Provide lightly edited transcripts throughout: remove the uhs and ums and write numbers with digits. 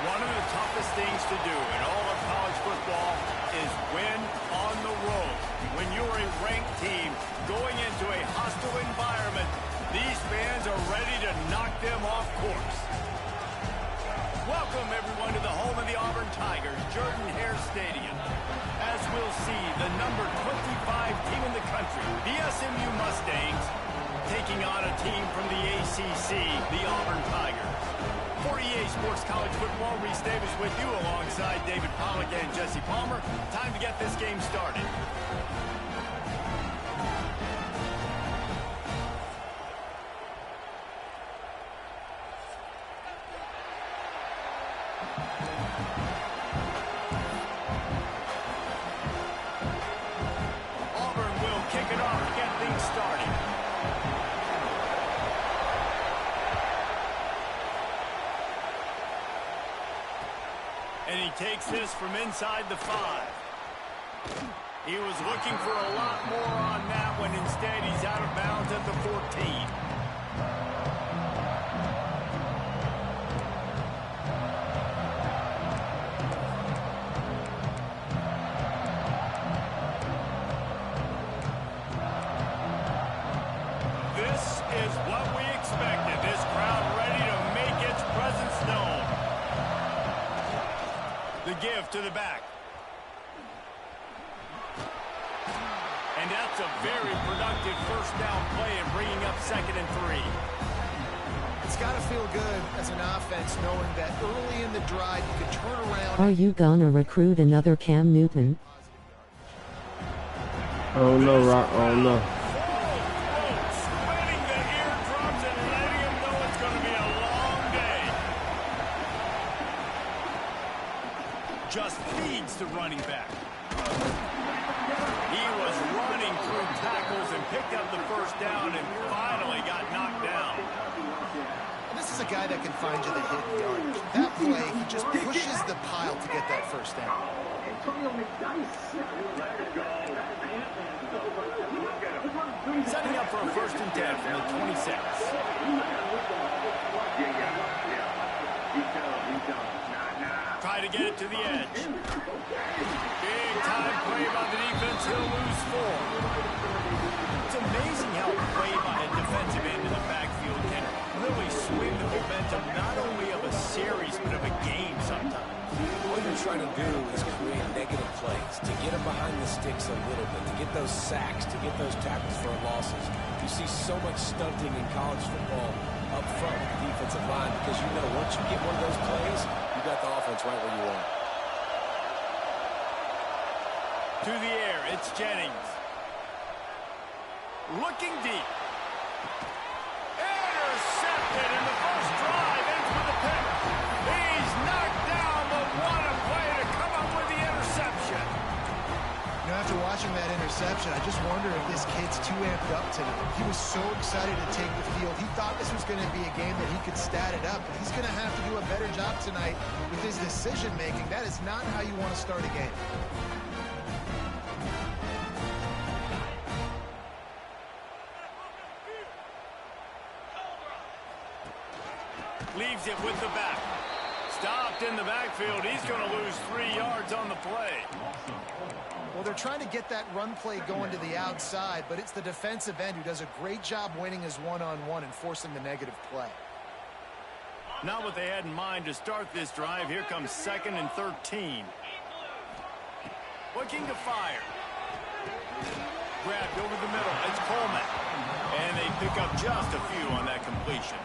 One of the toughest things to do in all of college football is win on the road. When you're a ranked team going into a hostile environment, these fans are ready to knock them off course. Welcome, everyone, to the home of the Auburn Tigers, Jordan-Hare Stadium. As we'll see, the number 25 team in the country, the SMU Mustangs, taking on a team from the ACC, the Auburn Tigers. For EA Sports College Football, Reese Davis with you alongside David Pollack and Jesse Palmer. Time to get this game started. Auburn will kick it off to get things started. And he takes this from inside the 5. He was looking for a lot more on that one. Instead, he's out of bounds at the 14. This is what we expected. This crowd ready to make its presence known. The give to the back. And that's a very productive first down play and bringing up 2nd and 3. It's got to feel good as an offense knowing that early in the drive you can turn around. Are you gonna recruit another Cam Newton? Oh no, Rock. Oh no. Sweating the eardrums and letting him know it's going to be a long day. Just feeds the running back. He was running through tackles and picked up the first down and finally got knocked down. This is a guy that can find you the hidden yardage. That play, he just pushes the pile to get that first down. Setting up for a 1st and 10 from the 26. Try to get it to the edge. Big time play by the defense. He'll lose 4. It's amazing how a play by a defensive end in the backfield can really swing the momentum not only of a series but of a game sometimes. What you're trying to do is create negative plays, to get them behind the sticks a little bit, to get those sacks, to get those tackles for losses. You see so much stunting in college football up front with the defensive line because you know once you get one of those plays, you got the offense right where you want. To the air, it's Jennings. Looking deep. Intercepted in the first drive. Ends with a pick. He's knocked down, but what a play to come up with the interception. You know, after watching that interception, I just wonder if this kid's too amped up today. He was so excited to take the field. He thought this was going to be a game that he could stat it up, but he's going to have to do a better job tonight with his decision-making. That is not how you want to start a game. Leaves it with the back. Stopped in the backfield. He's going to lose 3 yards on the play. Well, they're trying to get that run play going to the outside, but it's the defensive end who does a great job winning his one-on-one and forcing the negative play. Not what they had in mind to start this drive. Here comes 2nd and 13. Looking to fire. Grabbed over the middle. It's Coleman. And they pick up just a few on that completion.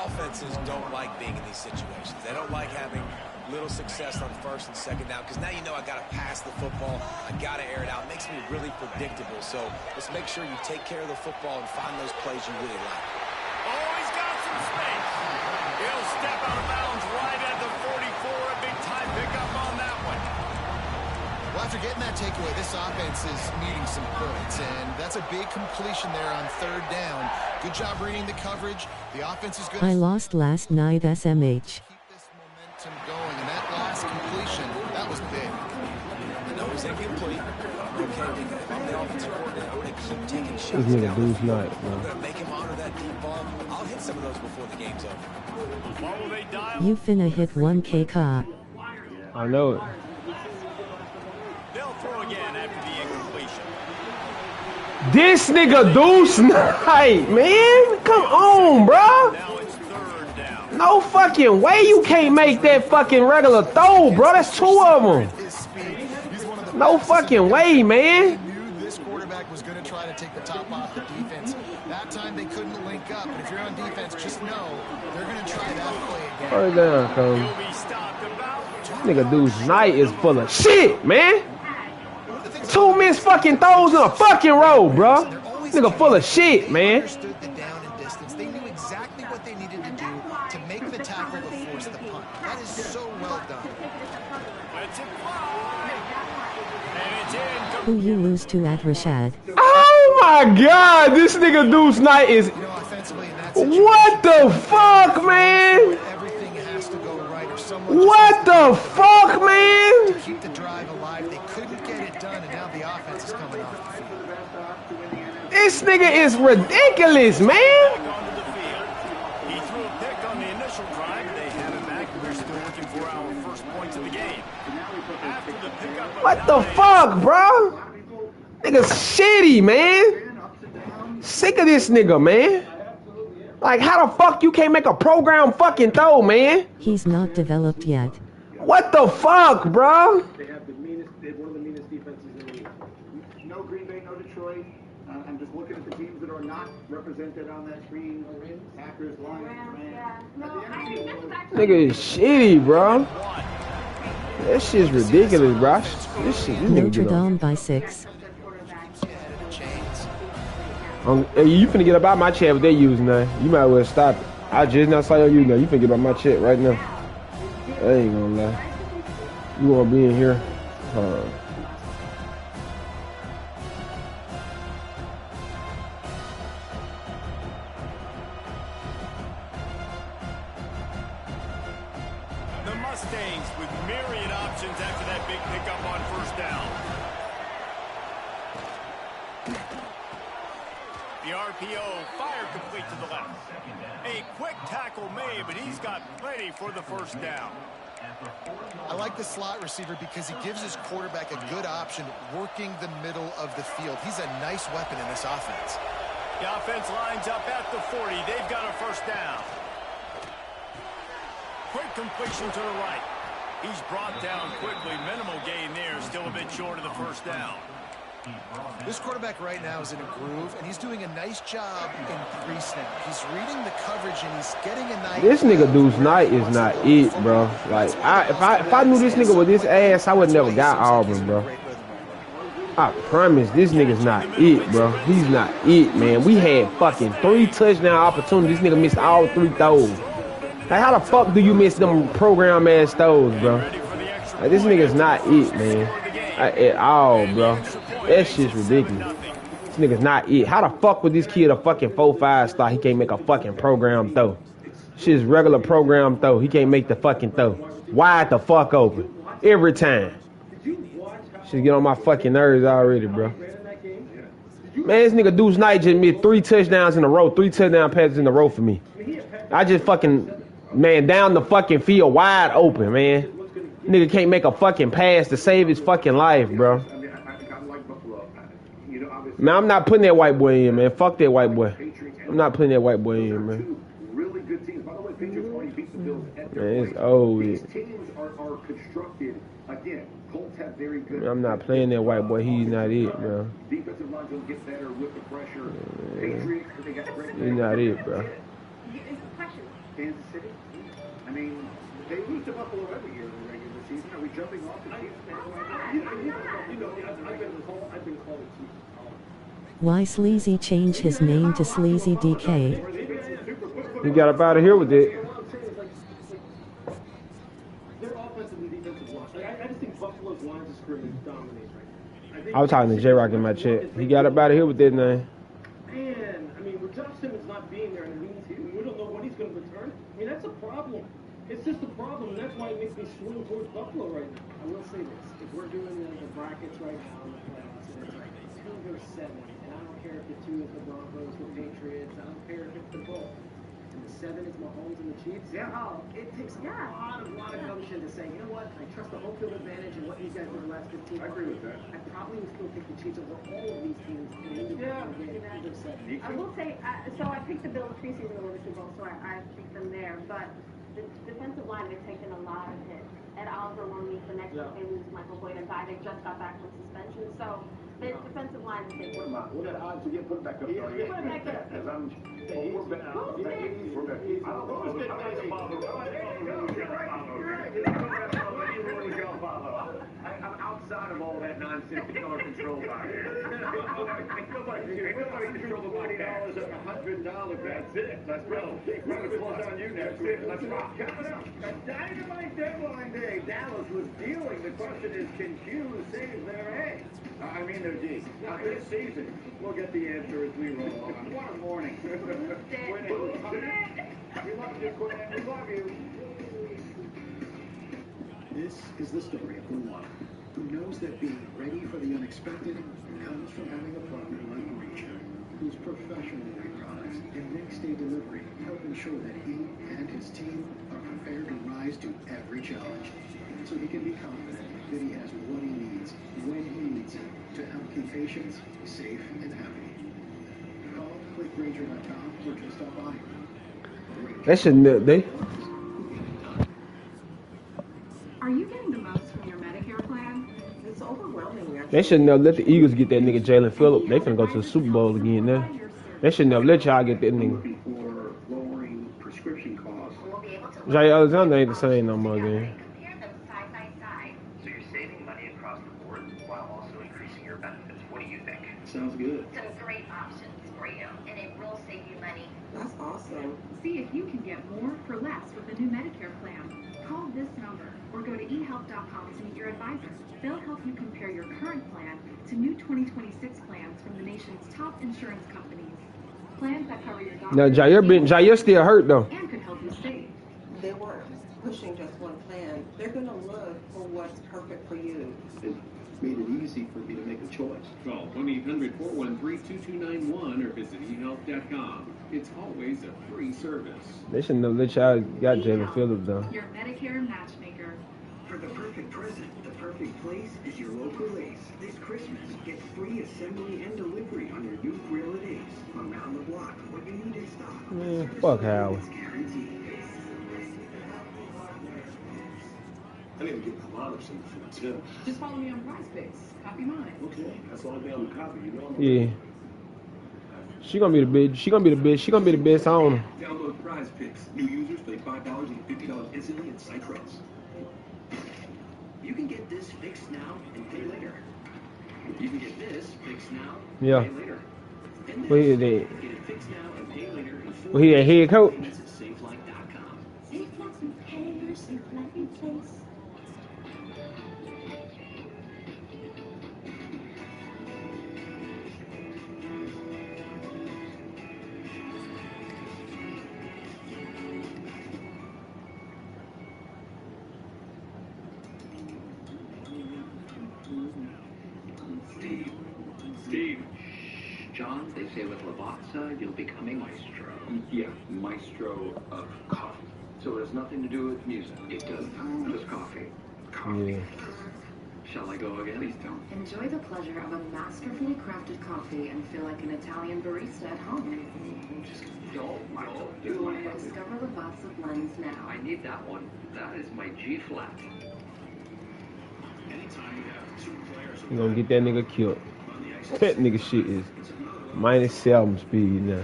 Offenses don't like being in these situations. They don't like having little success on 1st and 2nd down because now you know I got to pass the football. I got to air it out. It makes me really predictable. So let's make sure you take care of the football and find those plays you really like. Oh, he's got some space. He'll step out of bounds right at the 44. A big time pickup on that one. Well, after getting that takeaway, this offense is needing some points, and that's a big completion there on 3rd down. Good job reading the coverage. The offense is good. I lost last night, SMH. Keep this momentum going, and that last completion, that was big. No, it was incomplete. Okay, if I'm the offensive coordinator, I'm going to keep taking shots This nigga down the lose field. night, bro. I'm going to make him honor that deep ball. I'll hit some of those before the game's over. What will they dial? You finna hit 1K ka. I know it. They'll throw again after the incompletion. This nigga Deuce Knight, man. Come on, bro. Now it's third down. No fucking way you can't make that fucking regular throw, bro. That's two of them. His speed. He's one of the No fastest in fucking the way, league. man. He knew this quarterback was going to try to take the top off the defense. That time they couldn't link up. But if you're on defense, just know they're going to try that play again. Put it down, Cole. He'll be stopped about. Nigga Deuce Knight is full of shit, man. 2 missed fucking throws in a fucking row, bro. Nigga full of shit, man. Understood the down and distance. They knew exactly what they needed to do to make the tackle to force the punt. That is so well done. Let's it fly. And it's in. Who you lose to at Rashad? Oh my god, this nigga Deuce Knight is. You know, offensively in that situation, What the fuck, man? everything has to go right or someone What the fuck, man? to keep the drive alive. They couldn't get it done, and now the offense is coming off the field. This nigga is ridiculous, man. Onto the field. He threw a pick on the initial drive. They have it back. We're still looking for our first points of the game. After the pickup. What the fuck, bro? Nigga shitty, man. Sick of this nigga, man. Like, how the fuck you can't make a program fucking throw, man? He's not developed yet. What the fuck, bro? They have they have one of the meanest defenses in the league. No Green Bay, no Detroit. I'm just looking at the teams that are not represented on that screen. Packers, Lions, Nigga is shitty, bro. That shit's ridiculous, bro. This nigga Notre get on. Dame by 6. Hey, you finna get up out my chat what they using now. You might as well stop it. I just now saw you now. You finna get up my chat right now. I ain't gonna lie. You wanna be in here? The Mustangs with myriad options after that big pickup on first down. The RPO fire complete to the left. A quick tackle made, but he's got plenty for the first down. I like the slot receiver because he gives his quarterback a good option working the middle of the field. He's a nice weapon in this offense. The offense lines up at the 40. They've got a first down. Quick completion to the right. He's brought down quickly. Minimal gain there. Still a bit short of the first down. This quarterback right now is in a groove, and he's doing a nice job in pre-snap. He's reading the coverage, and he's getting a nice... This nigga Deuce Knight is not it, bro. Like, if I knew this nigga with this ass, I would never got Auburn, bro. I promise, this nigga's not it, bro. He's not it, man. We had fucking 3 touchdown opportunities. This nigga missed all 3 throws. Like, how the fuck do you miss them program-ass throws, bro? Like, this nigga's not it, man. At all, bro. That shit's ridiculous. This nigga's not it. How the fuck would this kid a fucking 4-5 star? He can't make a fucking program throw. Shit's regular program throw. He can't make the fucking throw. Wide the fuck open. Every time. Shit get on my fucking nerves already, bro. Man, this nigga Deuce Knight just missed 3 touchdowns in a row. 3 touchdown passes in a row for me. I just fucking, man, down the fucking field wide open, man. Nigga can't make a fucking pass to save his fucking life, bro. Man, I'm not putting that white boy in, man. Fuck that white boy. I'm not putting that white boy in, man. Man, it's old. Man, I'm not playing that white boy. He's not it, bro. He's not it, bro. Kansas City. I mean, they lose to Buffalo every year in the regular season. Are we jumping off the Chiefs? I've been called a Chiefs. Why Sleazy changed his name to Sleazy DK? He got up out of here with it. Their offensive and defensive line. I just think Buffalo's lines of scrimmage dominate right now. I was talking to J-Rock in my chat. He got up out of here with that name. Man, I mean, with Josh Simmons not being there and we don't know when he's going to return, I mean, that's a problem. It's just a problem, and that's why it makes me swing towards Buffalo right now. I will say this. If we're doing the brackets right now in the playoffs, and it's like 2 versus 7, and I don't care if the 2 is the Broncos, the Patriots, I don't care if it's the Bulls. and the 7 is Mahomes and the Chiefs. Yeah. Oh, it takes a lot of gumption to say, you know what, I trust the home field advantage and what these guys did the last 15 months. I agree with that. I probably would still pick the Chiefs over all of these teams in the individual game. I will say, so I picked the Bills preseason to win the Super Bowl, so I picked them there. But the defensive line, they've taken a lot of hits. Ed Oliver won't meet the next week. They lose Michael Boyd, a guy they just got back from suspension. So the defensive line is taking. What are the odds to get put back up there? Put it back up. As I'm, we're back. We're back. I'm outside of all that nonsense. Y'all are controlled by here. Nobody controls $40 and $100. That's it. Let's go. We're going to close on you next. Let's rock. Coming up, a dynamite deadline day. Dallas was dealing. The question is, can Hughes save their A? I mean their D. Now this season, we'll get the answer as we roll on. What a morning. We love you, Quinn. We love you. This is the story of the one who knows that being ready for the unexpected comes from having a partner like Reach, whose professional products and next-day delivery help ensure that he and his team are prepared to rise to every challenge, so he can be confident that he has what he needs when he needs it to help keep patients safe and happy. Call clickgranger.com or just stop by. That shouldn't they. Are you getting the most from your Medicare plan? It's overwhelming. They should never let the Eagles get that nigga Jalen Phillips. They finna go to the Super Bowl again now. They should never let y'all get that nigga. For lowering prescription costs. Jair Alexander ain't the same no more, again. Compare them side by side. So you're saving money across the board while also increasing your benefits. What do you think? Sounds good. Some great options for you, and it will save you money. That's awesome. See if you can get more for less with the new Medicare plan. Call this number or go to eHealth.com to meet your advisor. They'll help you compare your current plan to new 2026 plans from the nation's top insurance companies. Plans that cover your doctor. Now Jair still hurt though. And could help you save. They weren't pushing just one plan. They're going to look for what's perfect for you. It made it easy for me to make a choice. Call 1-800-413-2291 or visit eHealth.com. It's always a free service. They should never let y'all got Jalen Phillips though. Your Medicare matchmaker. For the perfect present, the perfect place is your local Ace. This Christmas, get free assembly and delivery on your new grill at Ace. Around the block, what you need in stock. Man, fuck Howard. It's guaranteed. I need to get my mom some food too. Just follow me on Prize Picks. Copy mine. Okay, that's the only thing I'm copy. You know. Yeah. She gonna be the bitch. She gonna be the bitch. She gonna be the best owner. Download Prize Picks. New users pay $5 and $50 instantly at site credits. You can get this fixed now and pay later. You can get this fixed now and Yeah. pay later. And Well, he this, did. get it fixed now and pay later in 4 Well, he a head coach. payments at SafeLife.com. Safe Life Repair, Safe Life Replace. Steve. John, they say with Lavazza, you'll become a maestro. Yeah, maestro of coffee. So it has nothing to do with music. It does. Just coffee. Yeah. Shall I go again? Please don't. Enjoy the pleasure of a masterfully crafted coffee and feel like an Italian barista at home. Just don't do it. Discover Lavazza blends now. I need that one. That is my G flat. Anytime you have two players. You gonna get that nigga killed. That nigga shit is -7 speed now.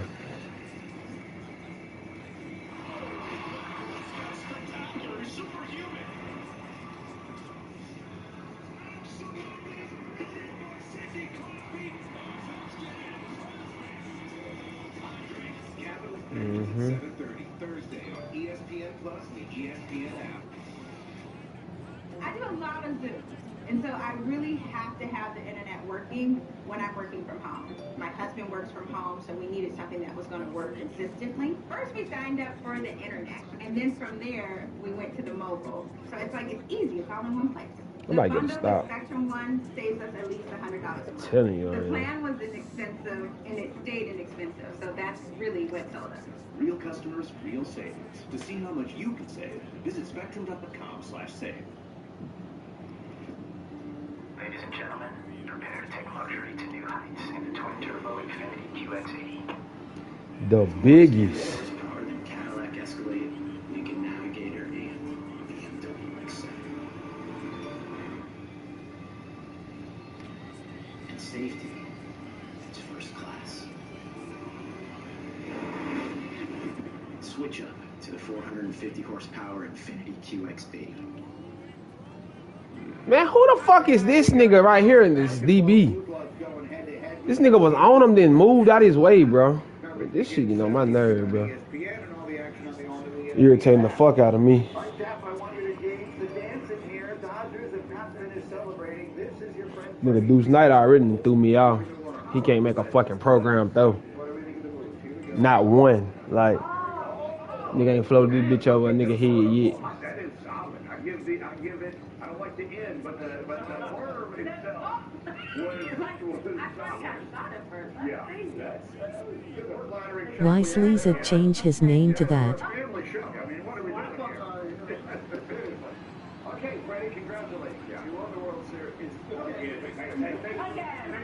Mm-hmm. 7:30 Thursday on ESPN Plus and the ESPN app. I do a lot of Zoom, and so I really have to have the internet working when I'm working from home. My husband works from home, so we needed something that was going to work consistently. First, we signed up for the internet, and then from there, we went to the mobile. So it's like, it's easy. It's all in one place. Nobody get a stop. Spectrum One saves us at least $100 a month. Telling you, The man. plan was inexpensive and it stayed inexpensive, so that's really what sold us. Real customers, real savings. To see how much you can save, visit spectrum.com/save. Ladies and gentlemen, prepare to take luxury to new heights in the twin-turbo Infiniti QX80. The biggest. Powered than Cadillac Escalade, Lincoln Navigator, and BMW X7. And safety, it's first class. Switch up to the 450 horsepower Infiniti QX80. Man, who the fuck is this nigga right here in this DB? This nigga was on him, then moved out his way, bro. This shit, my nerve, bro. Irritating the fuck out of me. Nigga Deuce Knight already threw me off. He can't make a fucking program though. Not one. Like, nigga ain't floated this bitch over a nigga head yet. That is solid. I give it. I don't like the end, but the word itself was solid. Yeah. Why Sleazy change his name to that? Family show. I mean, what are we doing here? Okay, Freddie, congratulations. You won the World Series. Thanks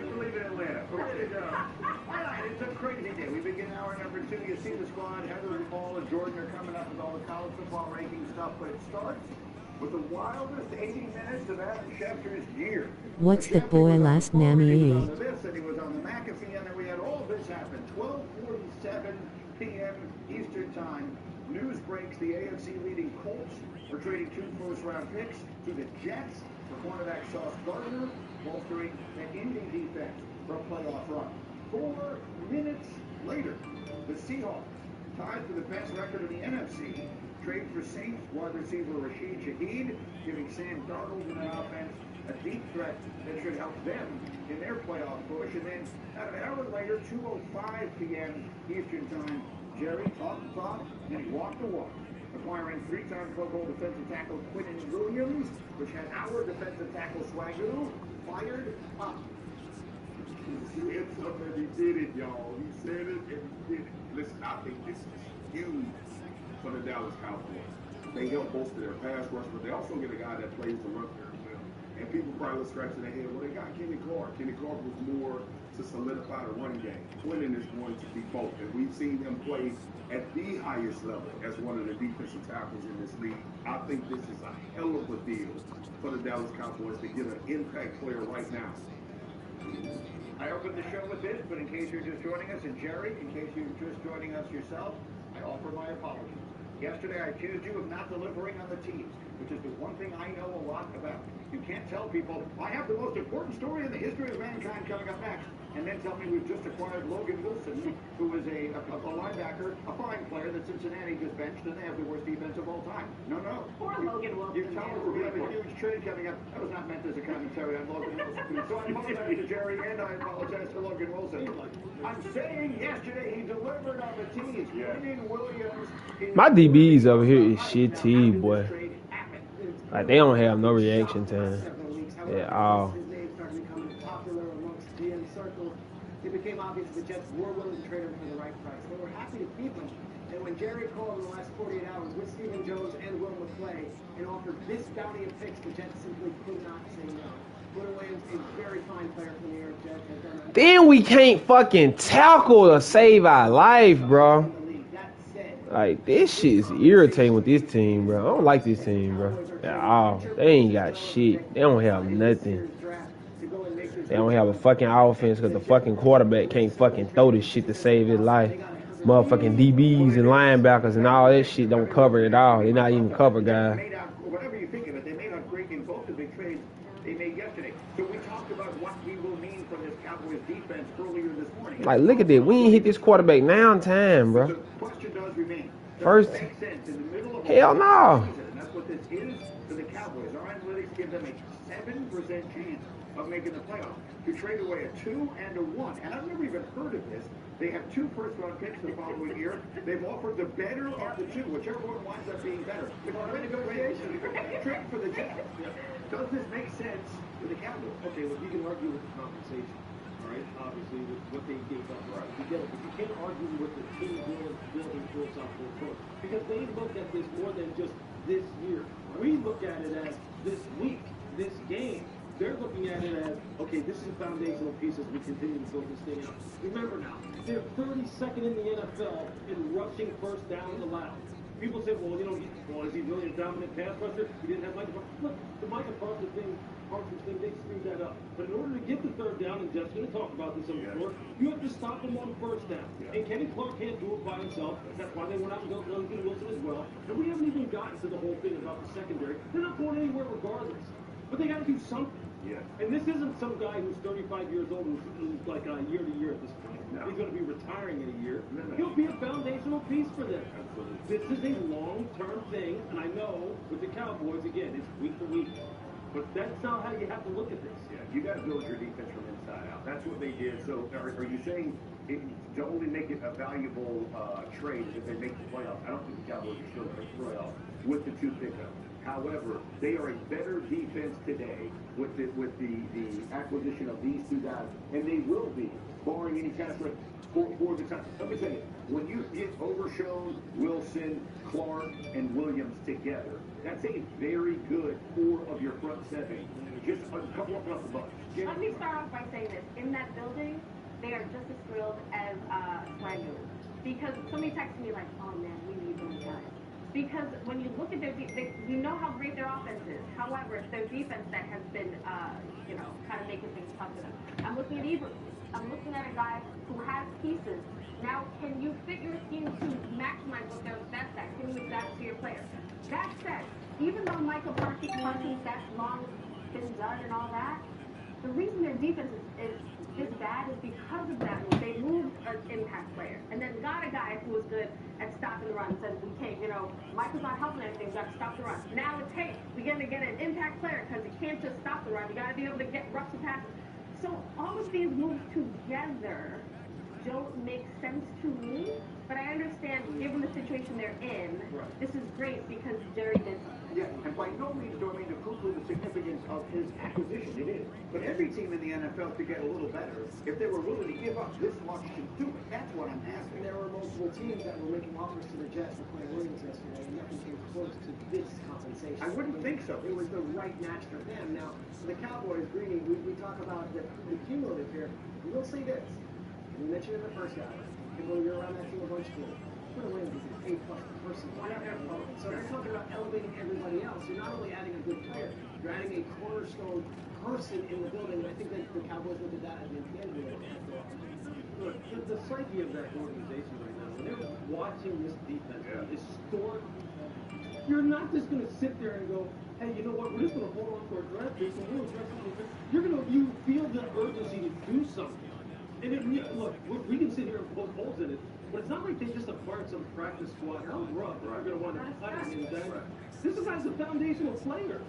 for leaving Atlanta. Ready to go. All right, it's a crazy day. We begin hour number 2. You see the squad. Heather and Paul and Jordan are coming up with all the college football ranking stuff, but it starts with the wildest 80 minutes of Adam Schefter's year. What's that boy last name? He was on the McAfee, and then we had all this happen. 12:47 p.m. Eastern Time. News breaks the AFC leading Colts are trading 2 first-round picks to the Jets for cornerback Sauce Gardner, bolstering the Indy defense for a playoff run. 4 minutes later, the Seahawks, tied for the best record in the NFC, trade for Saints wide receiver Rashid Shaheed, giving Sam Darnold in that offense a deep threat that should help them in their playoff push. And then an hour later, 2:05 p.m. Eastern Time, Jerry talked the talk, and he walked the walk, acquiring 3-time Pro Bowl defensive tackle Quinnen Williams, which had our defensive tackle Swagoo fired up. He said something, he did it, y'all. He said it and he did it. Listen, I think this is huge for the Dallas Cowboys. They help bolster their pass rush, but they also get a guy that plays the run very well. And people probably were scratching their head. Well, they got Kenny Clark. Kenny Clark was more to solidify the running game. Quinnen is going to be both. And we've seen him play at the highest level as one of the defensive tackles in this league. I think this is a hell of a deal for the Dallas Cowboys to get an impact player right now. I opened the show with this, but in case you're just joining us, and Jerry, in case you're just joining us yourself, I offer my apologies. Yesterday, I accused you of not delivering on the team, which is the one thing I know a lot about. You can't tell people, I have the most important story in the history of mankind coming up next, and then tell me we've just acquired Logan Wilson, who is a linebacker, a fine player that Cincinnati just benched, and they have the worst defense of all time. No. Poor Logan Wilson. You tell me we have a huge trade coming up. That was not meant as a commentary on Logan Wilson. So I apologize to Jerry, and I apologize to Logan Wilson. I'm saying yesterday he delivered on the teams. Quinnen Williams. My DBs over here is shitty, boy. Like, they don't have no reaction time at all. His name started becoming popular amongst GM circles. It became obvious the Jets were willing to trade him for the right price. They were happy to keep him. And when Jerry called in the last 48 hours with Stephen Jones and Will McClay and offered this bounty of picks, the Jets simply could not say no. Quinnen Williams, a very fine player for the New York Jets, has done Then we can't fucking tackle to save our life, bro. Like, this shit is irritating with this team, bro. I don't like this team, bro, at all. They ain't got shit. They don't have nothing. They don't have a fucking offense because the fucking quarterback can't fucking throw this shit to save his life. Motherfucking DBs and linebackers and all that shit don't cover it all. They're not even cover guys. Whatever you think of it, they made out great in both the big trades they made yesterday. So we talked about what we will mean for this Cowboys defense earlier this morning. Like, look at that. We ain't hit this quarterback now in time, bro. The question does remain. First, hell no. And that's what this is for the Cowboys. Our analytics give them a 7% chance of making the playoffs. To trade away a 2 and a 1. And I've never even heard of this. They have 2 first-round picks the following year. They've offered the better of the 2, whichever one winds up being better. It's a negotiation. Trade for the Jets. Does this make sense for the Cowboys? Okay, well, you can argue with the compensation, all right? Obviously, with what they gave up. Right. You get it, but you can't argue with the team building philosophical approach. Because they look at this more than just this year. We look at it as this week, this game. They're looking at it as, okay, this is foundational pieces. We continue to build this thing out. Remember now, they're 32nd in the NFL in rushing first downs allowed. People say, well, you know, is he really a dominant pass rusher? He didn't have Michael Parsons. Look, the Michael Parsons thing, they screwed that up. But in order to get the third down, and Jeff's going to talk about this on the floor, you have to stop him on first down. And Kenny Clark can't do it by himself. That's why they went out and got Logan Wilson as well. And we haven't even gotten to the whole thing about the secondary. They're not going anywhere regardless. But they got to do something. Yeah. And this isn't some guy who's 35 years old who's like year to year at this point. No. He's going to be retiring in a year. No. He'll be a foundational piece for them. Absolutely. This is a long-term thing, and I know with the Cowboys, again, it's week to week. But that's not how you have to look at this. Yeah, you got to build your defense from inside out. That's what they did. So are you saying to only make it a valuable trade if they make the playoffs? I don't think the Cowboys are still going to playoffs with the 2 pickups. However, they are a better defense today with the acquisition of these 2 guys, and they will be, barring any catastrophe for the time. Let me tell you, when you get Overshown, Wilson, Clark, and Williams together, that's a very good 4 of your front 7. Just a couple of bucks. Let me start off by saying this. In that building, they are just as thrilled as Swagoo. Because somebody texted me like, oh man, we need those guys. Because when you look at their defense, you know how great their offense is. However, it's their defense that has been, kind of making things tough for them. I'm looking at Ebert. I'm looking at a guy who has pieces. Now, can you fit your scheme to maximize what they're best at? Can you adapt to your players? That said, even though Michael Parsons, that's long been done and all that, the reason their defense is bad is because of that move. They moved an impact player and then got a guy who was good at stopping the run. Said, okay, Michael's not helping anything, we got to stop the run. Now it's, hey, we got to get an impact player because he can't just stop the run. You got to be able to get rush the passes. So all of these moves together don't make sense to me, but I understand, given the situation they're in, this is great because Jerry did something. Yeah, and by no means do I mean to poo-poo the significance of his acquisition. It is. But every team in the NFL could get a little better if they were willing to give up this much to do it. That's what I'm asking. There were multiple teams that were making offers to the Jets for Quinn Williams yesterday, and nothing came close to this compensation. I wouldn't think so. It was the right match for them. Now, for the Cowboys, Greeny, we talk about the cumulative here. We will say this. We mentioned it in the first hour. People, you're around that team a bunch of Quinn Williams is an A+ person. So they're talking about elevating everybody else. You're not only adding a good player, you're adding a cornerstone person in the building. And I think that the Cowboys look at that at the end of it. Look, the psyche of that organization right now, when they're watching this defense, historic, you're not just going to sit there and go, hey, you know what, we're just going to hold on to our draft picks and we'll address it. You feel the urgency to do something. And look, we can sit here and poke holes in it, but it's not like they just acquired some practice squad. How rough they're going to want to hire him. This guy's a foundational player.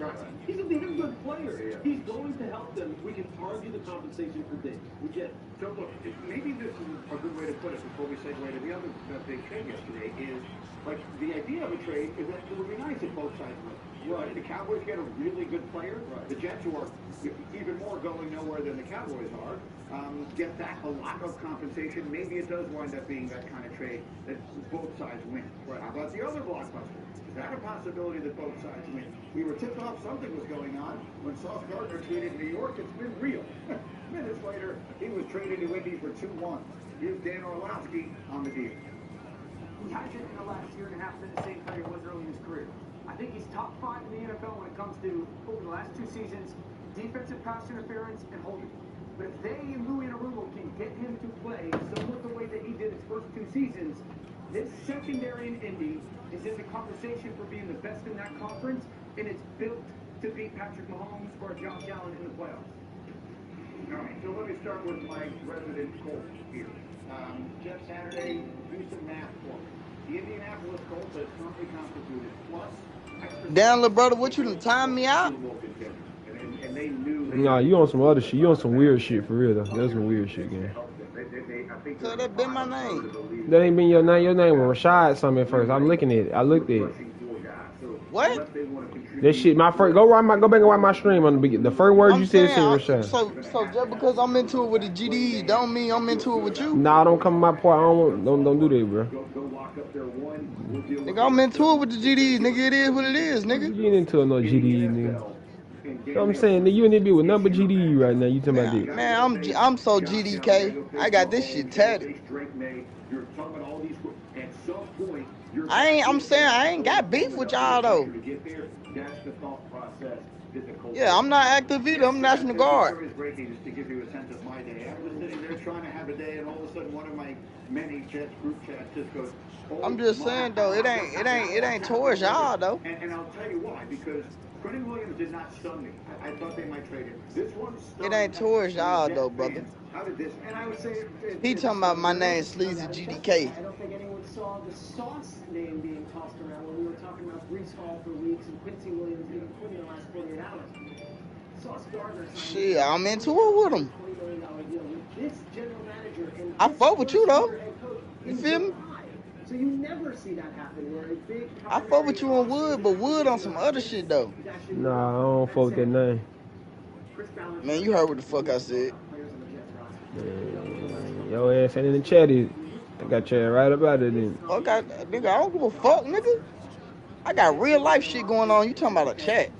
He's a damn good player. He's going to help them. We can argue the compensation for days. We get it. So look, maybe this is a good way to put it before we segue to the other big trade yesterday is, like, the idea of a trade is that it would be nice if both sides win. Right. The Cowboys get a really good player. Right. The Jets, who are even more going nowhere than the Cowboys are, get back a lot of compensation. Maybe it does wind up being that kind of trade that both sides win. Right. How about the other blockbuster? Is that a possibility that both sides win? We were tipped off something was going on when Sauce Gardner tweeted New York. It's been real. Minutes later, he was traded to Indy for 2-1. Here's Dan Orlovsky on the deal. He hasn't in the last year and a half been the same player he was early in his career. I think he's top 5 in the NFL when it comes to, over the last 2 seasons, defensive pass interference and holding. But if they and Louis Anarumo can get him to play somewhat the way that he did his first 2 seasons, this secondary in Indy is in the conversation for being the best in that conference, and it's built to beat Patrick Mahomes or Josh Allen in the playoffs. All right, so let me start with my resident Colt here. Jeff Saturday, do some math for me. The Indianapolis Colts is currently constituted plus extra. Down, little brother, what you done time me out? And they knew Nah, you on some other shit. You on some weird shit for real though. That's some weird shit, gang. So that been my name. That ain't been your name. Your name was Rashad something at first. I'm looking at it. I looked at it. What? That shit, my first. Go back and watch my stream on the beginning. The first word you said Rashad. So just because I'm into it with the GD, don't mean I'm into it with you. Nah, don't come to my part. I don't do that, bro. Nigga, I'm into it with the GD, nigga. It is what it is, nigga. You ain't into it, no GD, nigga. You know what I'm saying? Nigga, you in there be with number GD right now. You talking about this? Man, I'm so GDK. I got this shit tatted. I'm saying I ain't got beef with y'all though. Yeah, I'm not active either. I'm National Guard. I'm just saying though, it ain't towards y'all though. And I'll tell you why, because Quentin Williams did not stun me. I thought they might trade him. This one it ain't towards y'all though, brother. How did this? And I would say he talking about my name Sleazy GDK. I don't think anyone saw the Sauce name being tossed around when we were talking about Brees Hall for weeks and Quincy Williams getting put in the last 48 hours. Sauce Gardner. Shit, I'm into it with him. $20 million deal with this general manager and I fuck with you though. You feel me? So you never see that happen where a big I fuck with you on Wood, but Wood on some other shit though. Nah, I don't fuck with that name. Man, you heard what the fuck I said. Man, your ass ain't in the chat. I got you right about it then. Okay, nigga, I don't give a fuck, nigga. I got real life shit going on. You talking about a chat?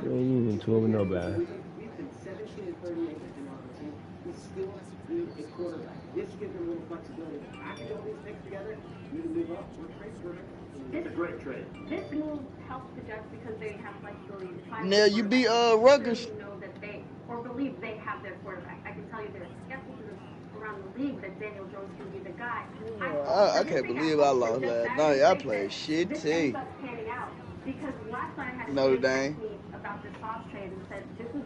You ain't into it with nobody. This gives them a little flexibility. After you all these things together, you can move up or trade for it. It's a great trade. This move helps the Jets because they have flexibility. Now you beat Rutgers. Know that they or believe they have their quarterback. I can tell you there's skepticism around the league that Daniel Jones can be the guy. I can't believe I lost last night. I played shit this team. ends up panning out because last night I had Notre to Dame. me about this Sauce trade and said this is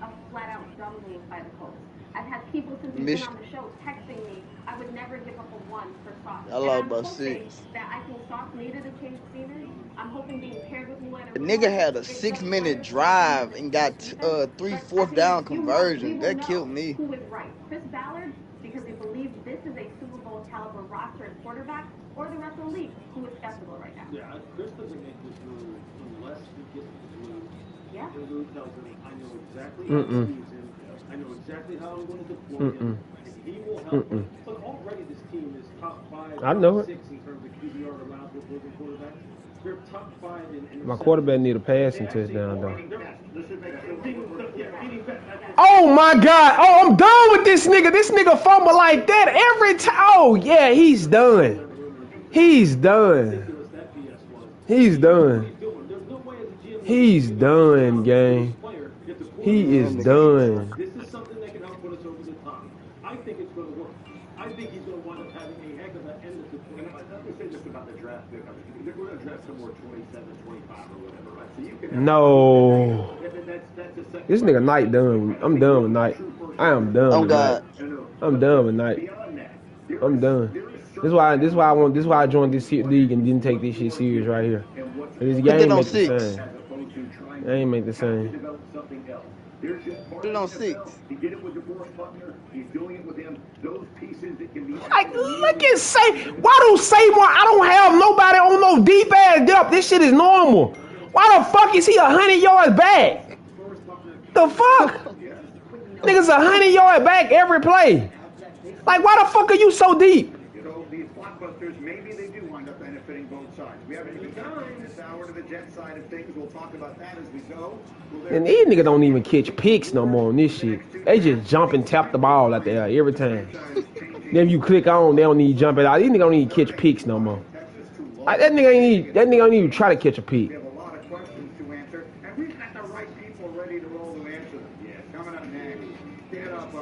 a flat out dumb move by the Colts. I've had people since we've been on the show texting me I would never give up a one for Sauce. I lost by 6. That I think Sauce needed a change of scenery. I'm hoping being paired with Mulan. The nigga had a 6-minute drive and got 3 fourth down conversions. That killed me. Who is right? Chris Ballard, because he believes this is a Super Bowl caliber roster and quarterback, or the rest of the league, who is skeptical right now. Yeah, Chris doesn't make this move unless he gets the move. Yeah. And Lou tells him, I know exactly how to use him. I know exactly how I'm going to deploy him. And he will help him. Look, already this team is top 5, I know top 6 in terms of QBR allowed with losing quarterbacks. They're top 5 in my quarterback need a passing touchdown though. Oh my God! Oh, I'm done with this nigga. This nigga fumble like that every time. Oh yeah, he's done. He's done. He's done. He's done, gang. He is done. This is something that can help put us over the top. I think it's going to work. I think he's going to wind up having a heck of an end of the tournament. Let me say this about the draft. We're going to draft somewhere 27, 25 or whatever, right? So you can No. This nigga Knight done. I'm done with Knight. I am done with Knight. I'm done with Knight. I'm done. This is why I joined this league and didn't take this shit serious right here. This game ain't the same. It ain't make the same. Put it on 6. He did it with DeForest Buckner. He's doing it with him. Those pieces that can be. Like, look at Say. Why do Seymour? I don't have nobody on no deep ass depth. This shit is normal. Why the fuck is he 100 yards back? The fuck? Niggas 100 yards back every play. Like, why the fuck are you so deep? You know, these blockbusters, maybe they do wind up benefiting both sides. We haven't even gotten this hour to the Jet side of things. We'll talk about that as we go. And these niggas don't even catch picks no more on this shit. They just jump and tap the ball out there every time. Then you click on, they don't need to jump it out. These niggas don't need to catch picks no more. That nigga don't even try to catch a pick. We have a lot of questions to answer, and we've got the right people ready to roll to answer them. Yeah, coming up next. Get up,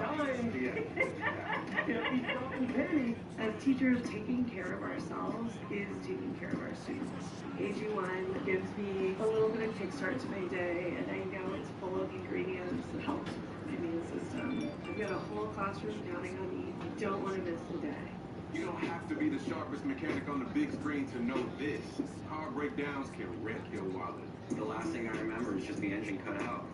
As teachers, taking care of ourselves is taking care of our students. AG1 gives me a little bit of kickstart to my day, and I know it's full of ingredients that help my immune system. I've got a whole classroom counting on me. I don't want to miss a day. You don't have to be the sharpest mechanic on the big screen to know this. Car breakdowns can wreck your wallet. The last thing I remember is just the engine cut out.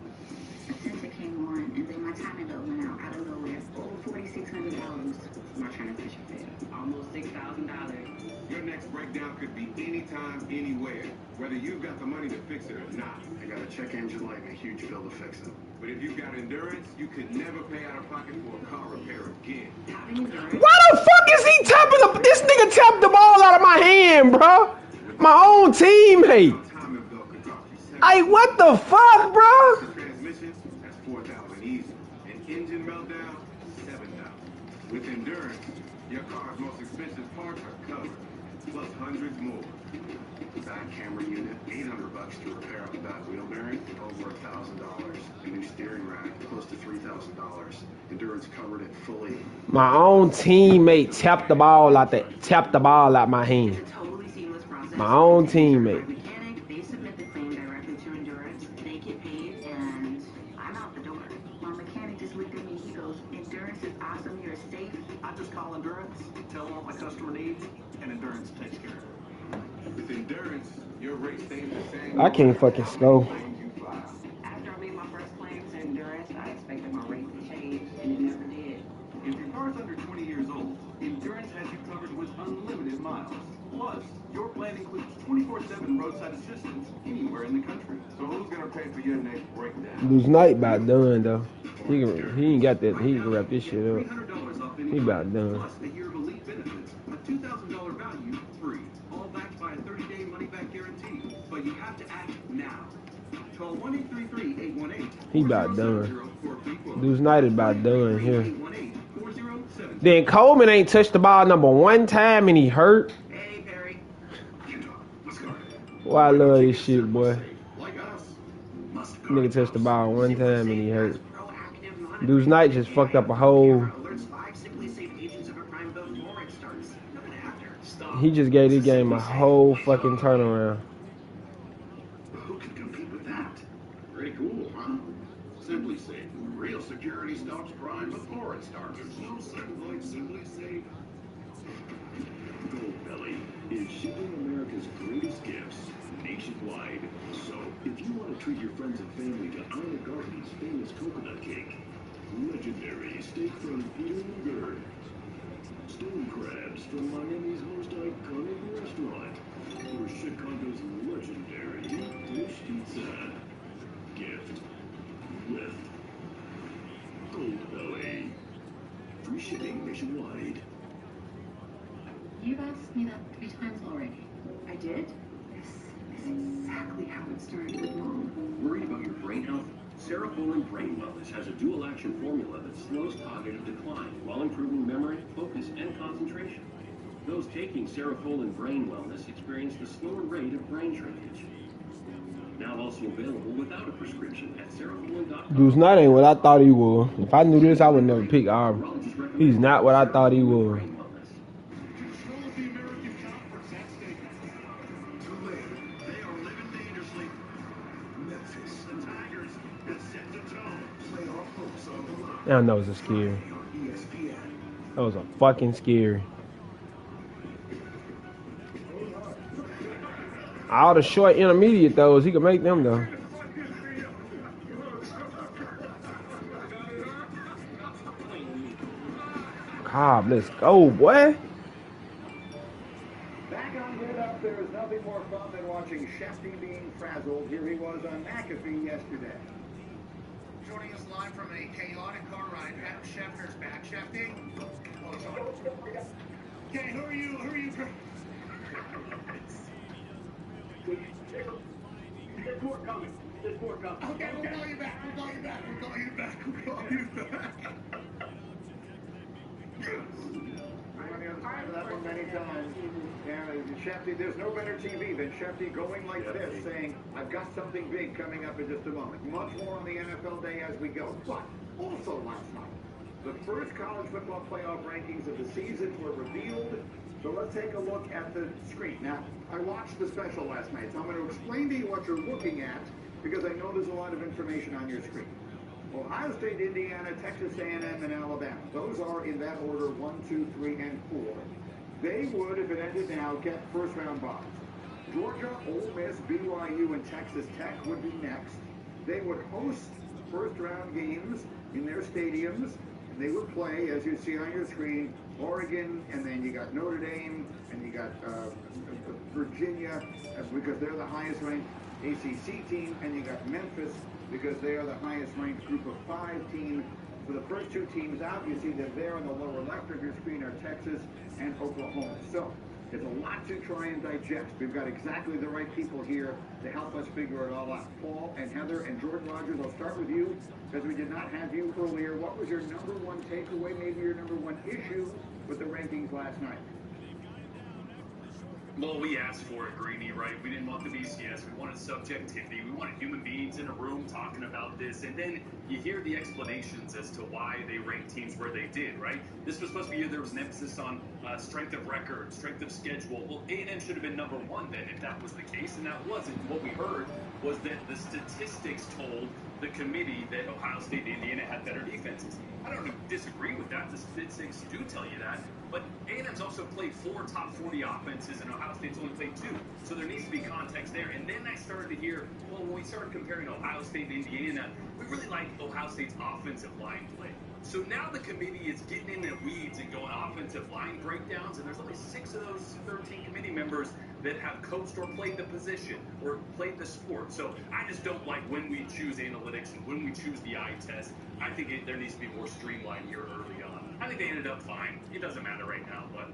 A sensor came on, and then my timing belt went out of nowhere. Over $4,600. My transition failed. Almost $6,000. Your next breakdown could be anytime, anywhere, whether you've got the money to fix it or not. I got a check engine light and a huge bill to fix it. But if you've got endurance, you could never pay out of pocket for a car repair again. Why the fuck is he tapping the... This nigga tapped the ball out of my hand, bro. My own teammate. Hey, what the fuck, bro? Transmission, that's $4,000 easy. An engine meltdown, $7,000. With endurance, your car's most expensive parts are covered, plus hundreds more. Back camera unit, $800 to repair up the back wheel bearing, over $1,000. A new steering rack, close to $3,000. Endurance covered it fully. My own teammate tapped the ball out my hand. My own teammate. They submit the claim directly to Endurance. They get paid, and I'm out the door. My mechanic just looked at me. He goes, "Endurance is awesome. You're safe." I just call Endurance, tell them what my customer needs, and Endurance takes care of it. With endurance, your rate stays the same. I can't fucking score. After I made my first claim to Endurance, I expected my rate to change, and it never did. If your car's under 20 years old, Endurance has you covered with unlimited miles. Plus, your plan includes 24/7 roadside assistance anywhere in the country. So who's gonna pay for your next breakdown? Lose night about done though. He ain't got that. He can wrap this shit up. $300 off any He about done. plus a year of elite benefits, a $2,000 value free, all backed by a 30-day money-back guarantee. But you have to act now. Call 1-833-818. He about done. Lose night is about done here. Then Coleman ain't touched the ball number one time and he hurt. Well, I love this shit, boy. Nigga touched the ball one time and he hurt. Dude's night just fucked up a whole. He just gave this game a whole fucking turnaround. Who can compete with that? Pretty cool, huh? Simply Safe. Real security stops crime before it starts. There's no second like Simply Safe. Goldbelly is shipping America's greatest gifts nationwide. So, if you want to treat your friends and family to Ina Garten's famous coconut cake, legendary steak from Peter Luger, stone crabs from Miami's most iconic restaurant, or Chicago's legendary dish pizza, gift with Goldbelly. Free shipping nationwide. You've asked me that 3 times already. I did? This is exactly how it started with Mom. Worried about your brain health? Cerefolin Brain Wellness has a dual-action formula that slows cognitive decline while improving memory, focus, and concentration. Those taking Cerefolin Brain Wellness experience the slower rate of brain shrinkage. Now also available without a prescription at cerefolin.com. Dude's not ain't what I thought he was. If I knew this, I would never pick Auburn. He's not what I thought he was. Damn, that was a scary. That was a fucking scary. All the short intermediate throws, he could make them though. Cobb, let's go, boy. Back on Get Up, there is nothing more fun than watching Shefty being frazzled. Here he was on McAfee yesterday. Joining us live from a chaotic car ride, Adam Schefter's back. Shefty? Oh, it's on. Okay, who are you? There's more coming. There's more coming. Okay, we'll call you back. We'll call you back. We'll call you back. We'll call you back. I'm on the other side of that one many times. Shefty, there's no better TV than Shefty going like this, saying, I've got something big coming up in just a moment. Much more on the NFL day as we go. But also last night, the first college football playoff rankings of the season were revealed. So let's take a look at the screen. Now, I watched the special last night, so I'm going to explain to you what you're looking at, because I know there's a lot of information on your screen. Ohio State, Indiana, Texas A&M, and Alabama. Those are in that order, 1, 2, 3, and 4. They would, if it ended now, get first-round buys. Georgia, Ole Miss, BYU, and Texas Tech would be next. They would host first-round games in their stadiums. And they would play, as you see on your screen, Oregon, and then you got Notre Dame, and you got Virginia, because they're the highest-ranked ACC team, and you got Memphis, because they are the highest-ranked group of 5 team. So the first 2 teams out, you see that there on the lower left of your screen are Texas and Oklahoma. So there's a lot to try and digest. We've got exactly the right people here to help us figure it all out. Paul and Heather and Jordan Rogers, I'll start with you, because we did not have you earlier. What was your number one takeaway, maybe your number one issue with the rankings last night? Well, we asked for it, Greeny, right? We didn't want the BCS. We wanted subjectivity. We wanted human beings in a room talking about this. And then you hear the explanations as to why they ranked teams where they did, right? This was supposed to be there was an emphasis on strength of record, strength of schedule. Well, A&M should have been number 1 then if that was the case, and that wasn't. What we heard was that the statistics told the committee that Ohio State and Indiana had better defenses. I don't disagree with that. The statistics do tell you that. But A&M's also played 4 top 40 offenses, and Ohio State's only played 2. So there needs to be context there. And then I started to hear, well, when we started comparing Ohio State and Indiana, we really like Ohio State's offensive line play. So now the committee is getting in the weeds and going offensive line breakdowns, and there's only 6 of those 13 committee members that have coached or played the position or played the sport. So I just don't like when we choose analytics and when we choose the eye test. I think there needs to be more streamlined here early on. I think they ended up fine. It doesn't matter right now, but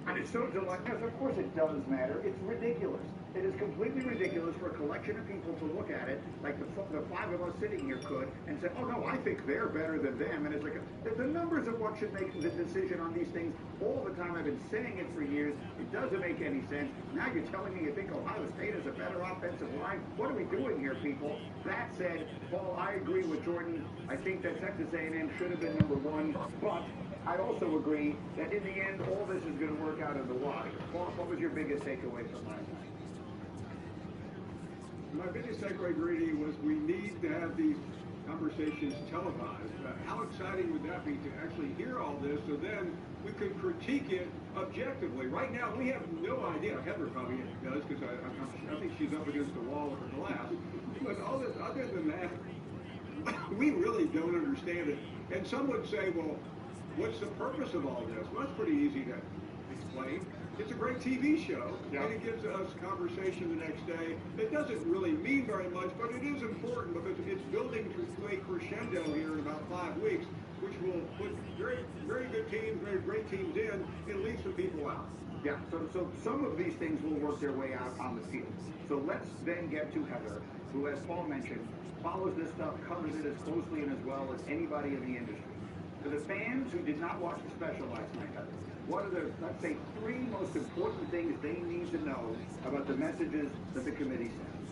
I'm so delighted. Yes, of course it does matter. It's ridiculous. It is completely ridiculous for a collection of people to look at it, like the 5 of us sitting here could, and say, oh, no, I think they're better than them. And it's like, the numbers are what should make the decision on these things all the time. I've been saying it for years. It doesn't make any sense. Now you're telling me you think Ohio State is a better offensive line? What are we doing here, people? That said, Paul, I agree with Jordan. I think that Texas A&M should have been number 1, but I also agree that in the end, all this is going to work out in the wash. Paul, what was your biggest takeaway from last night? My biggest takeaway, Greedy, was we need to have these conversations televised. How exciting would that be to actually hear all this so then we could critique it objectively? Right now, we have no idea. Heather probably does, because I think she's up against the wall with her glass. But other than that, we really don't understand it. And some would say, well, what's the purpose of all this? Well, that's pretty easy to explain. It's a great TV show, and it gives us conversation the next day. It doesn't really mean very much, but it is important because it's building to a crescendo here in about 5 weeks, which will put very, very good teams, very great teams in, and leave some people out. Yeah, so some of these things will work their way out on the field. So let's then get to Heather, who, as Paul mentioned, follows this stuff, covers it as closely and as well as anybody in the industry. For the fans who did not watch the special last night, Heather, what are the, let's say, 3 most important things they need to know about the messages that the committee sends?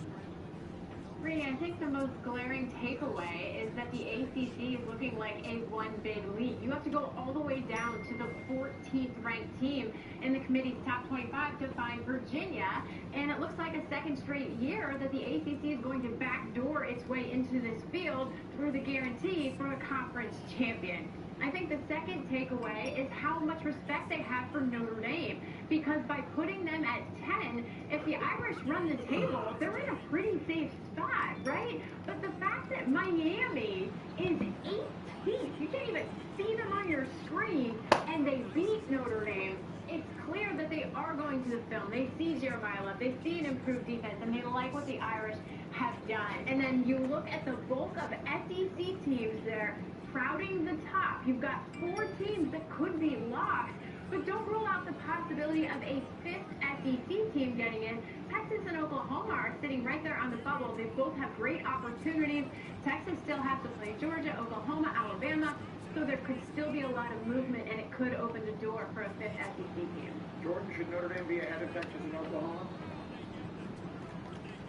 Brady, I think the most glaring takeaway is that the ACC is looking like a one big league. You have to go all the way down to the 14th ranked team in the committee's top 25 to find Virginia, and it looks like a second straight year that the ACC is going to backdoor its way into this field through the guarantee for a conference champion. I think the second takeaway is how much respect they have for Notre Dame, because by putting them at 10, if the Irish run the table, they're in a pretty safe spot, right? But the fact that Miami is 18th, you can't even see them on your screen, and they beat Notre Dame, it's clear that they are going to the film. They see Jeremiah Love, they see an improved defense, and they like what the Irish have done. And then you look at the bulk of SEC teams there crowding the top. You've got 4 teams that could be locked, but don't rule out the possibility of a 5th SEC team getting in. Texas and Oklahoma are sitting right there on the bubble. They both have great opportunities. Texas still has to play Georgia, Oklahoma, Alabama, so there could still be a lot of movement, and it could open the door for a 5th SEC team. Jordan, should Notre Dame be ahead of Texas and Oklahoma?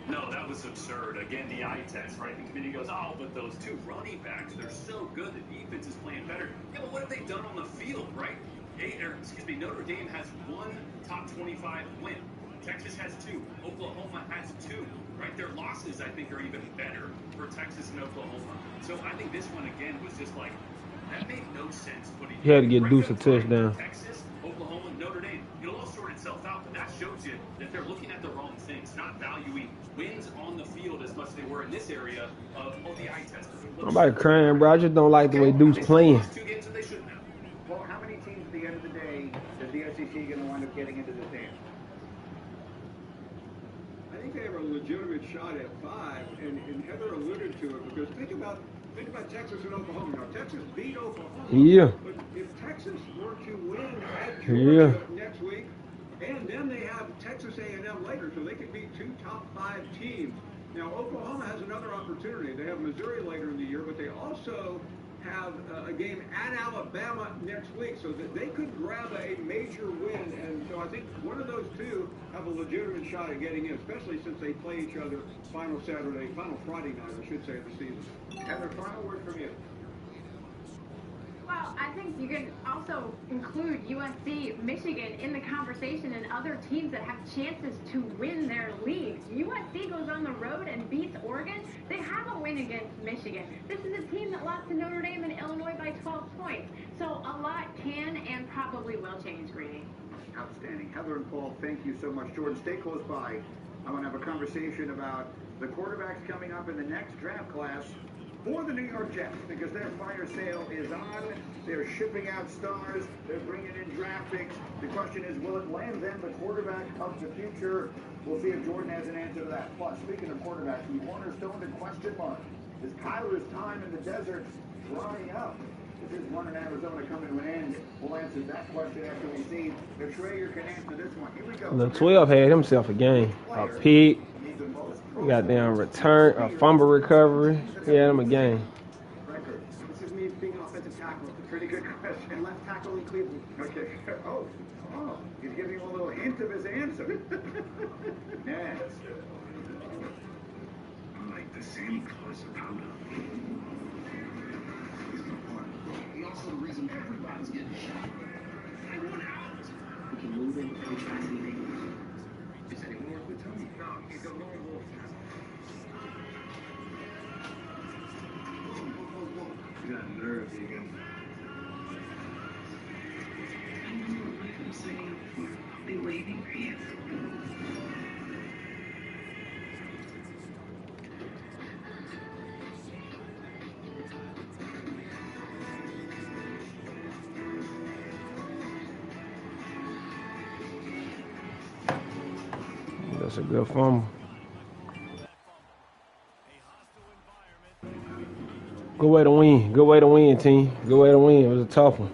No, that was absurd. Again, the eye test, right? The committee goes, oh, but those 2 running backs, they're so good. The defense is playing better. Yeah, but what have they done on the field, right? Notre Dame has 1 top 25 win. Texas has 2. Oklahoma has 2, right? Their losses, I think, are even better for Texas and Oklahoma. So I think this one, again, was just like, that made no sense. He had to get Deuce a touchdown. Texas, Oklahoma, Notre Dame. You know, all sort itself out, but that shows you that they're looking at the wrong things, not valuing wins on the field as much as they were in this area of the eye test. I'm about to crying, bro. I just don't like the way Duke's playing. 2 games that they shouldn't have. Well, how many teams at the end of the day is the SEC going to wind up getting into this dance? I think they have a legitimate shot at 5, and Heather alluded to it, because think about Texas and Oklahoma. Now, Texas beat Oklahoma. Yeah. But if Texas were to win at Georgia next week, and then they have Texas A&M later, so they could beat 2 top 5 teams. Now, Oklahoma has another opportunity. They have Missouri later in the year, but they also have a game at Alabama next week, so that they could grab a major win. And so I think one of those two have a legitimate shot at getting in, especially since they play each other final Friday night, I should say, of the season. Heather, final word from you. Well, I think you can also include USC, Michigan in the conversation and other teams that have chances to win their leagues. USC goes on the road and beats Oregon. They have a win against Michigan. This is a team that lost to Notre Dame and Illinois by 12 points. So a lot can and probably will change, Greeny. Outstanding. Heather and Paul, thank you so much. Jordan, stay close by. I want to have a conversation about the quarterbacks coming up in the next draft class for the New York Jets, because their fire sale is on. They're shipping out stars. They're bringing in draft picks. The question is, will it land them the quarterback of the future? We'll see if Jordan has an answer to that. Plus, speaking of quarterbacks, the cornerstone in question mark. Is Kyler's time in the desert drying up? Is his run in Arizona coming to an end? We'll answer that question after we see if Schrager can answer this one. Here we go. The 12 had himself a game. A pick. Goddamn return, a fumble recovery. Yeah, him a game. This is me being an offensive tackle. Pretty good question. Left tackle in Cleveland. Okay. Oh, he's giving you a little hint of his answer. Next. Like the Santa Claus of powder. He also the reason everybody's getting shot. I want out. We can move in and try anything. Is anyone work with Tony? No, he's a lone wolf. You got nerve, Egan. I know, like I'm saying, I'll be waiting for you. That's a good fumble. Good way to win. Good way to win, team. Good way to win. It was a tough one.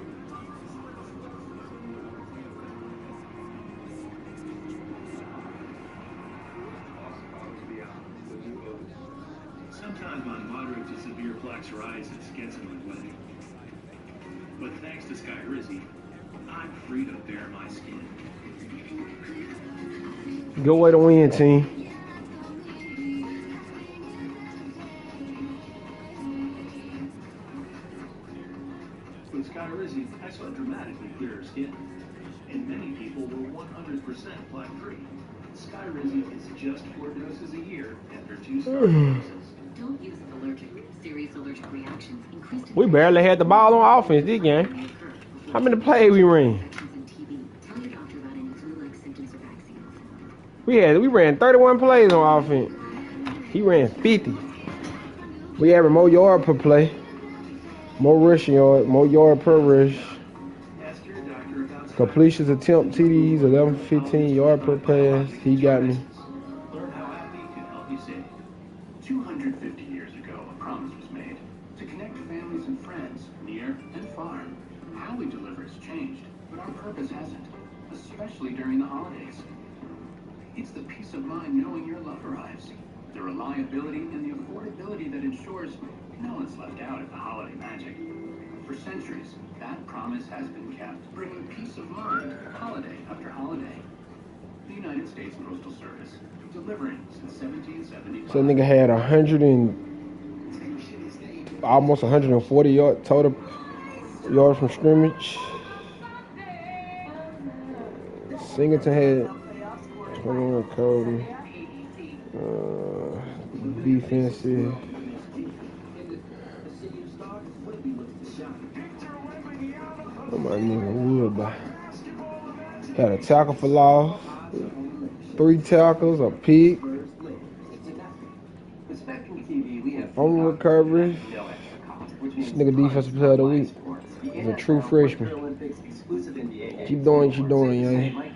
Sometimes my moderate to severe plaque psoriasis gets in my way. But thanks to Skyrizi, I'm free to bare my skin. Good way to win, team. With Skyrizi, I saw dramatically clearer skin. And many people were 100% plaque-free. Skyrizi is just 4 doses a year after 2 doses. Don't use allergic. Serious allergic reactions increased. We barely had the ball on offense this game. How many plays we ran? Tell your doctor about any flu-like symptoms or vaccines. We ran 31 plays on offense. He ran 50. We averaged more yard per play, more rushing yard, more yard per rush. Completions, attempt, TDs, 11, 15 yard per pass. He got me. Learn how AbbVie can help you save. 250 years ago, a promise was made to connect families and friends, near and far. How we deliver has changed, but our purpose hasn't, especially during the holidays. It's the peace of mind knowing your love arrives, the reliability and the affordability that ensures no one's left out of the holiday magic. For centuries, that promise has been kept, bringing peace of mind holiday after holiday. The United States Postal Service, delivering since 1775. So nigga had almost 140 yard total yards from scrimmage. Singleton had 21 Cody. Defensive. What my nigga Wood by? Had a tackle for loss, 3 tackles, a pick, on recovery. This nigga defensive player of the week. He's a true freshman. Keep doing what you doing, young.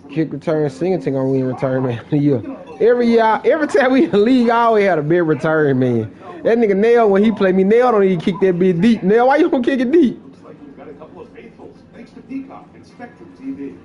Kick return, Singleton gonna win return man of the year. Every time we in the league, I always had a big return man. That nigga Nail, when he play me, Nail don't even kick that bit deep. Nail, why you don't kick it deep? Looks like we've got a couple of faithfuls, thanks to Peacock and Spectrum TV.